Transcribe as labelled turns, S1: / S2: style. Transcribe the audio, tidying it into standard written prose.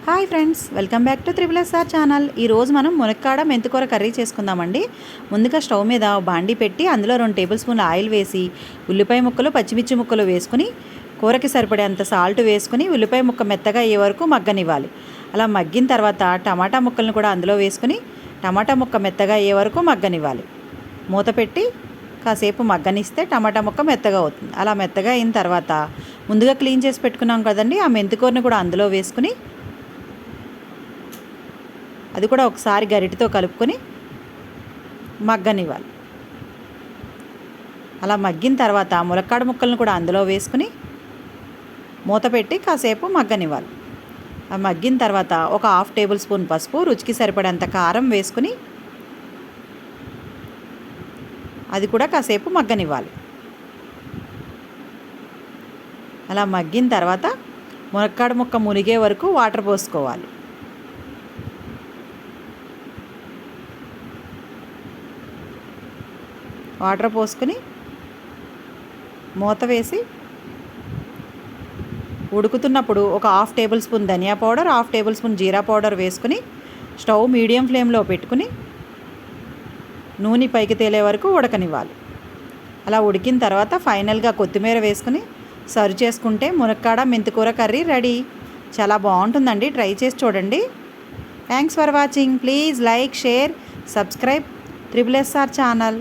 S1: Hi friends, welcome back to triple SR channel. ఈరోజు మనం మునక్కాడ మెంతికూర కర్రీ చేసుకుందామండి. ముందుగా స్టవ్ మీద బాండి పెట్టి అందులో 2 టేబుల్ స్పూన్ల ఆయిల్ వేసి ఉల్లిపాయ ముక్కలు పచ్చిమిర్చి ముక్కలు వేసుకుని కూరకి సరిపడేంత సాల్ట్ వేసుకుని ఉల్లిపాయ ముక్క మెత్తగా అయ్యే వరకు మగ్గనివ్వాలి. అలా మగ్గిన తర్వాత టమాటా ముక్కలను కూడా అందులో వేసుకుని టమాటా ముక్క మెత్తగా అయ్యే వరకు మగ్గనివ్వాలి. మూత పెట్టి కాసేపు మగ్గనిస్తే టమాటా ముక్క మెత్తగా అవుతుంది. అలా మెత్తగా అయిన తర్వాత ముందుగా క్లీన్ చేసి పెట్టుకున్నాం కదండి, ఆ మెంతికూరని కూడా అందులో వేసుకుని అది కూడా ఒకసారి గరిటెతో కలుపుకొని మగ్గనివ్వాలి. అలా మగ్గిన తర్వాత ములక్కాడ ముక్కలను కూడా అందులో వేసుకుని మూత పెట్టి కాసేపు మగ్గనివ్వాలి. ఆ మగ్గిన తర్వాత ఒక 1/2 టేబుల్ స్పూన్ పసుపు, రుచికి సరిపడేంత కారం వేసుకుని అది కూడా కాసేపు మగ్గనివ్వాలి. అలా మగ్గిన తర్వాత ములక్కాడ ముక్క మునిగే వరకు వాటర్ పోసుకోవాలి. వాటర్ పోసుకొని మూత వేసి ఉడుకుతున్నప్పుడు ఒక 1/2 టేబుల్ స్పూన్ ధనియా పౌడర్, 1/2 టేబుల్ స్పూన్ జీరా పౌడర్ వేసుకుని స్టవ్ మీడియం ఫ్లేమ్లో పెట్టుకుని నూనె పైకి తేలే వరకు ఉడకనివ్వాలి. అలా ఉడికిన తర్వాత ఫైనల్గా కొత్తిమీర వేసుకుని సర్వ్ చేసుకుంటే మునక్కాడ మెంతికూర కర్రీ రెడీ. చాలా బాగుంటుందండి, ట్రై చేసి చూడండి. Thanks for watching. Please like, share, subscribe triple SR channel.